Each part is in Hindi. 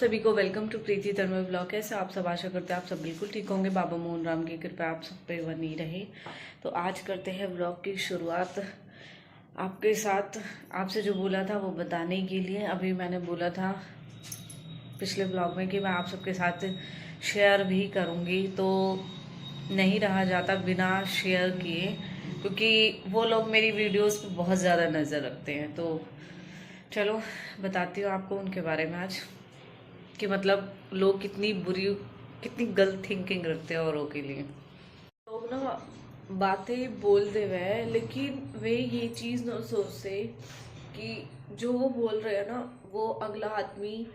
सभी को welcome to Preeti Tanmay blog. कैसे आप सब, आशा करते हैं आप सब बिल्कुल ठीक होंगे। बाबा मोहन राम की कृपा आप सब पे बनी रहे। तो आज करते हैं ब्लॉग की शुरुआत आपके साथ। आपसे जो बोला था वो बताने के लिए, अभी मैंने बोला था पिछले ब्लॉग में कि मैं आप सबके साथ शेयर भी करूँगी, तो नहीं रहा जाता बिना शेयर किए, क्योंकि वो लोग मेरी वीडियोस पे बहुत ज़्यादा नज़र रखते हैं। तो चलो बताती हूँ आपको उनके बारे में आज, कि मतलब लोग कितनी बुरी, कितनी गलत थिंकिंग रखते हैं औरों के लिए। लोग ना बातें बोलते हुए, लेकिन वे ये चीज़ ना सोचते कि जो वो बोल रहे हैं ना, वो अगला आदमी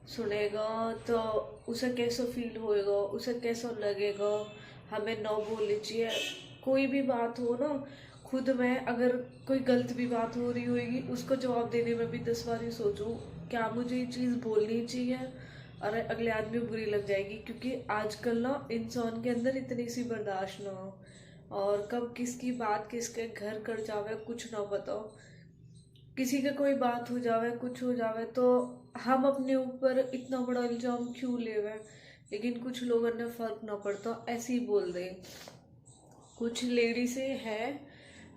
सुनेगा तो उसे कैसा फील होएगा, उसे कैसा लगेगा। हमें ना बोलनी चाहिए। कोई भी बात हो ना, खुद में अगर कोई गलत भी बात हो रही होगी, उसको जवाब देने में भी 10 बार ही सोचूं क्या मुझे ये चीज़ बोलनी चाहिए, और अगले आदमी बुरी लग जाएगी। क्योंकि आजकल ना इंसान के अंदर इतनी सी बर्दाश्त ना हो, और कब किसकी बात किसके घर कर जावे कुछ ना बताओ। किसी का कोई बात हो जावे, कुछ हो जावे, तो हम अपने ऊपर इतना बड़ा इल्जाम क्यों लेवे। लेकिन कुछ लोगों ने फर्क ना पड़ता, ऐसे ही बोल दे। कुछ लेडीज़ है,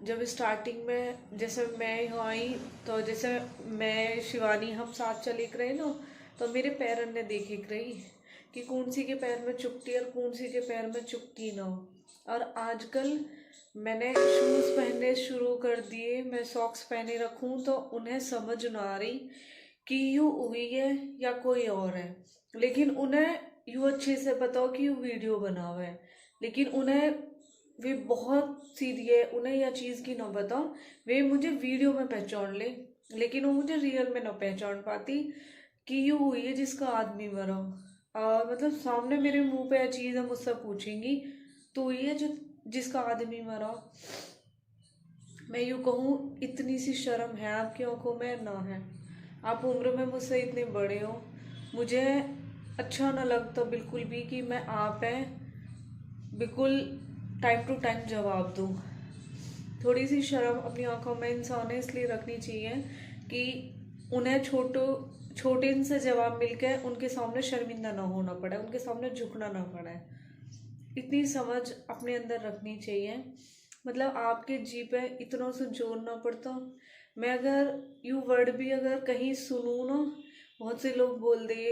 जब स्टार्टिंग में जैसे मैं यहाँ आई, तो जैसे मैं शिवानी हम साथ चले रहे ना, तो मेरे पैर ने देखे रही कि कौन सी के पैर में चुपती और कौन सी के पैर में चुपती ना हो। और आजकल मैंने शूज़ पहनने शुरू कर दिए, मैं सॉक्स पहने रखूं तो उन्हें समझ ना आ रही कि यू हुई है या कोई और है। लेकिन उन्हें यू अच्छे से पता हो कि यू वीडियो बना हुआ है, लेकिन उन्हें वे बहुत सीधी है, उन्हें यह चीज़ की ना बताओ। वे मुझे वीडियो में पहचान ले, लेकिन वो मुझे रियल में ना पहचान पाती कि ये हुई है जिसका आदमी मरा। मतलब सामने मेरे मुंह पे यह चीज़ है, मुझसे पूछेंगी तो ये है जो जिसका आदमी मरा। मैं यूँ कहूँ, इतनी सी शर्म है आपकी आंखों में ना है। आप उम्र में मुझसे इतने बड़े हो, मुझे अच्छा ना लगता बिल्कुल भी कि मैं आप है बिल्कुल टाइम टू टाइम जवाब दूँ। थोड़ी सी शर्म अपनी आंखों में इंसान ने इसलिए रखनी चाहिए कि उन्हें छोटे से जवाब मिलकर उनके सामने शर्मिंदा ना होना पड़े, उनके सामने झुकना ना पड़े। इतनी समझ अपने अंदर रखनी चाहिए। मतलब आपके जी पे इतना से जोर ना पड़ता। मैं अगर यू वर्ड भी अगर कहीं सुनूँ ना, बहुत से लोग बोल दे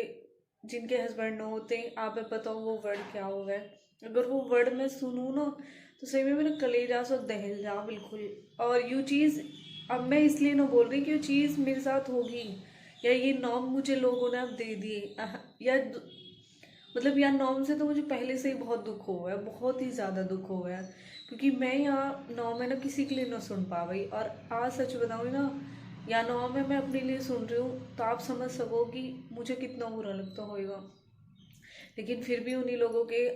जिनके हस्बैंड ना होते, आप पता हो वो वर्ड क्या हुआ है। अगर वो वर्ड मैं सुनूँ ना, तो सही में मेरा कलेजा सो दहल जा बिल्कुल। और यू चीज़ अब मैं इसलिए ना बोल रही कि ये चीज़ मेरे साथ होगी, या ये नॉर्म मुझे लोगों ने अब दे दिए, या मतलब यार नॉर्म से तो मुझे पहले से ही बहुत दुख हुआ है, बहुत ही ज़्यादा दुख हुआ है। क्योंकि मैं यहाँ नॉर्म है ना किसी के लिए ना सुन पा गई, और आज सच बताऊँ ना, या नॉर्म है मैं अपने लिए सुन रही हूँ, तो आप समझ सको कि मुझे कितना बुरा लगता होगा। लेकिन फिर भी उन्हीं लोगों के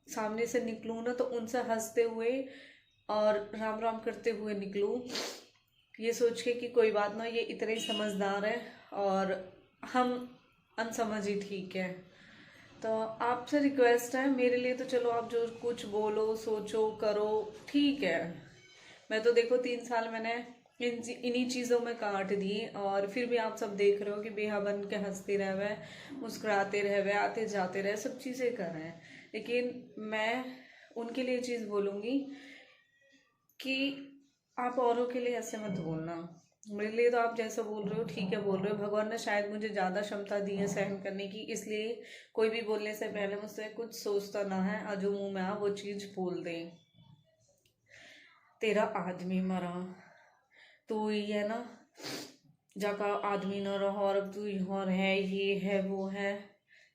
सामने से निकलूँ ना, तो उनसे हंसते हुए और राम राम करते हुए निकलूँ, ये सोच के कि कोई बात ना, ये इतने ही समझदार है और हम अनसमझ ही ठीक है। तो आपसे रिक्वेस्ट है मेरे लिए, तो चलो आप जो कुछ बोलो सोचो करो ठीक है। मैं तो देखो 3 साल मैंने इन्हीं चीज़ों में काट दिए, और फिर भी आप सब देख रहे हो कि बेहा बन के हंसते रह गए, मुस्कुराते रह गए, आते जाते रहे, सब चीज़ें कर रहे हैं। लेकिन मैं उनके लिए चीज़ बोलूँगी कि आप औरों के लिए ऐसे मत बोलना। मेरे लिए तो आप जैसा बोल रहे हो ठीक है बोल रहे हो। भगवान ने शायद मुझे ज़्यादा क्षमता दी है सहन करने की, इसलिए कोई भी बोलने से पहले मुझसे कुछ सोचता ना है, और जो मुंह में आ वो चीज़ बोल दे। तेरा आदमी मरा, तो ये है ना, जाका आदमी न रहा और अब तू यहाँ है, ये है वो है।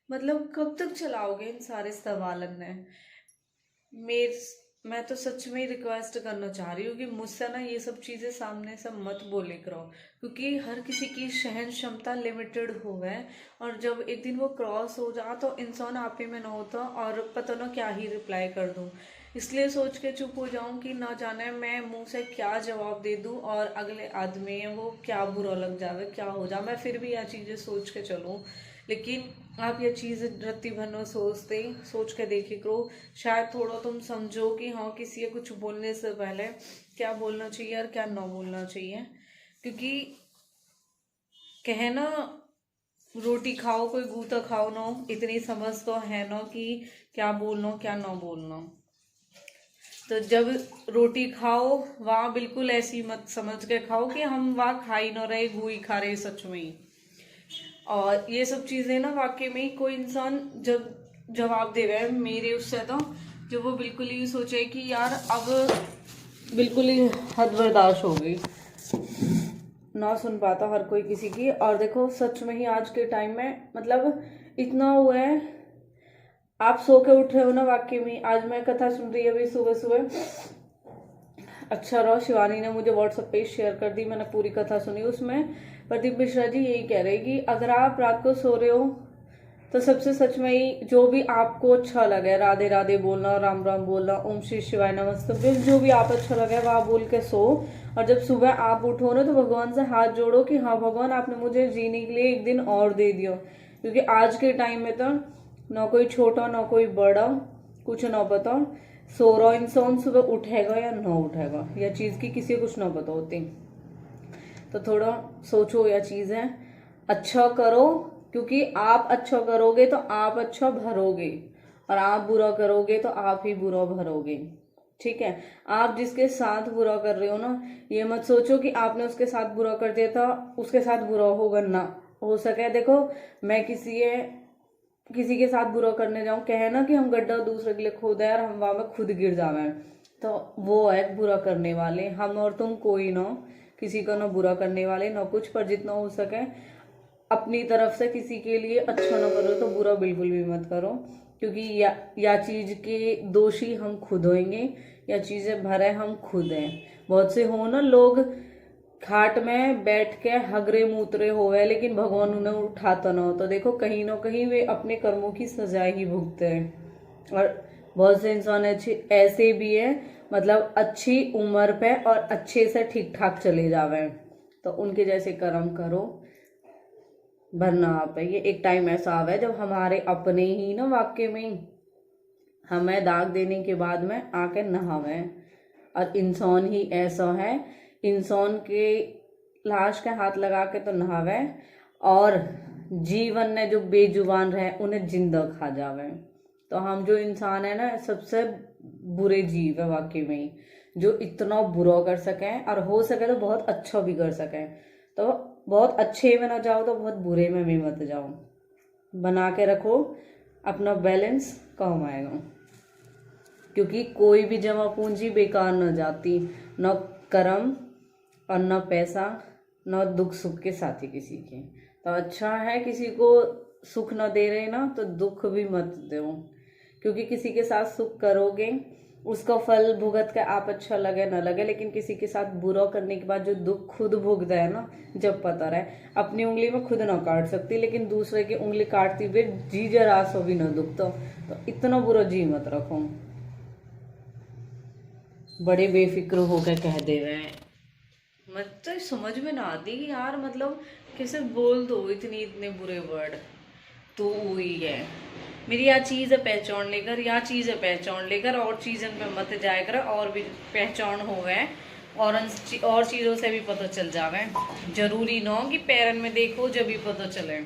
मतलब कब तक चलाओगे इन सारे सवालन ने। मेर मैं तो सच में रिक्वेस्ट करना चाह रही हूँ कि मुझसे ना ये सब चीज़ें सामने से मत बोले करो, क्योंकि हर किसी की सहन क्षमता लिमिटेड हो है। और जब एक दिन वो क्रॉस हो जा तो इंसान आप ही में ना होता, और पता ना क्या ही रिप्लाई कर दूँ। इसलिए सोच के चुप हो जाऊं कि ना जाने मैं मुंह से क्या जवाब दे दूं, और अगले आदमी है वो क्या बुरा लग जावे, क्या हो जा। मैं फिर भी यह चीज़ें सोच के चलूं, लेकिन आप ये चीज़ रत्ती भर न सोचते, सोच के देखे करो। शायद थोड़ा तुम समझो कि हाँ किसी को कुछ बोलने से पहले क्या बोलना चाहिए और क्या ना बोलना चाहिए। क्योंकि कहना रोटी खाओ कोई गूता खाओ ना, इतनी समझ तो है ना कि क्या बोलना क्या ना बोलना। तो जब रोटी खाओ वहाँ बिल्कुल ऐसी मत समझ के खाओ कि हम वहाँ खा ही ना रहे, गू ही खा रहे सच में ही। और ये सब चीजें ना वाकई में ही कोई इंसान जब जवाब दे रहा है मेरे उससे, तो जो वो बिल्कुल ही सोचे कि यार अब बिल्कुल ही हद बर्दाश्त हो गई, ना सुन पाता हर कोई किसी की। और देखो सच में ही आज के टाइम में मतलब इतना हुआ है, आप सो के उठ रहे हो ना वाकई में। आज मैं कथा सुन रही अभी सुबह सुबह, अच्छा रहो शिवानी ने मुझे व्हाट्सएप पे शेयर कर दी, मैंने पूरी कथा सुनी। उसमें प्रदीप मिश्रा जी यही कह रहे कि अगर आप रात को सो रहे हो तो सबसे सच में ही जो भी आपको अच्छा लगे, राधे राधे बोलना, राम राम बोलना, ओम श्री शिवाय नमस्ते, जो भी आप अच्छा लगे वह बोल के सो। और जब सुबह आप उठो ना तो भगवान से हाथ जोड़ो कि हाँ भगवान आपने मुझे जीने के लिए एक दिन और दे दियो। क्योंकि आज के टाइम में तो ना कोई छोटा ना कोई बड़ा, कुछ ना पता, सो रहा इंसान सुबह उठेगा या ना उठेगा, यह चीज की किसी को कुछ ना पता होती। तो थोड़ा सोचो यह चीज है, अच्छा करो, क्योंकि आप अच्छा करोगे तो आप अच्छा भरोगे, और आप बुरा करोगे तो आप ही बुरा भरोगे। ठीक है, आप जिसके साथ बुरा कर रहे हो ना, ये मत सोचो कि आपने उसके साथ बुरा कर दिया था उसके साथ बुरा होगा, ना हो सके। देखो मैं किसी के साथ बुरा करने जाऊं, कहे ना कि हम गड्ढा दूसरे के लिए खोद है और हम वहां में खुद गिर जावे, तो वो है बुरा करने वाले। हम और तुम कोई ना, किसी को ना बुरा करने वाले ना कुछ, पर जितना हो सके अपनी तरफ से किसी के लिए अच्छा ना करो तो बुरा बिल्कुल भी मत करो। क्योंकि या चीज के दोषी हम खुद होंगे, या चीजें भरे हम खुद हैं। बहुत से हो ना लोग खाट में बैठ के हगरे मूत्रे होवे, लेकिन भगवान उन्हें उठाता ना हो, तो देखो कहीं ना कहीं वे अपने कर्मों की सजा ही भुगते हैं। और बहुत से इंसान ऐसे भी है, मतलब अच्छी उम्र पे और अच्छे से ठीक ठाक चले जावे, तो उनके जैसे कर्म करो वरना आप ये एक टाइम ऐसा आवे जब हमारे अपने ही ना वाक्य में हमें दाग देने के बाद में आके नहावे। और इंसान ही ऐसा है, इंसान के लाश के हाथ लगा के तो नहावे, और जीवन ने जो बेजुबान रहे उन्हें जिंदा खा जावे। तो हम जो इंसान है ना सबसे बुरे जीव है वाकई में ही, जो इतना बुरा कर सके और हो सके तो बहुत अच्छा भी कर सके। तो बहुत अच्छे में ना जाओ तो बहुत बुरे में भी मत जाओ, बना के रखो अपना बैलेंस, काम आएगा। क्योंकि कोई भी जमा पूंजी बेकार न जाती, न कर्म और न पैसा, न दुख सुख के साथी किसी के। तो अच्छा है किसी को सुख न दे रहे ना तो दुख भी मत दो, क्योंकि किसी के साथ सुख करोगे उसका फल भुगत के आप अच्छा लगे न लगे, लेकिन किसी के साथ बुरा करने के बाद जो दुख खुद भुगता है ना, जब पता रहे अपनी उंगली में खुद ना काट सकती लेकिन दूसरे की उंगली काटती हुए जी जरा सो भी न दुख, तो इतना बुरा जी मत रखो। बड़े बेफिक्र होकर कह दे रहे हैं, मत तो समझ में ना आती कि यार मतलब कैसे बोल दो इतने बुरे वर्ड। तो वही है, मेरी यह चीज़ है पहचान लेकर, यह चीज़ है पहचान लेकर, और चीज़न पे मत जाया कर, और भी पहचान हो गए और चीज़ों से भी पता चल जावे। जरूरी ना हो कि पैरन में देखो जब भी पता चले।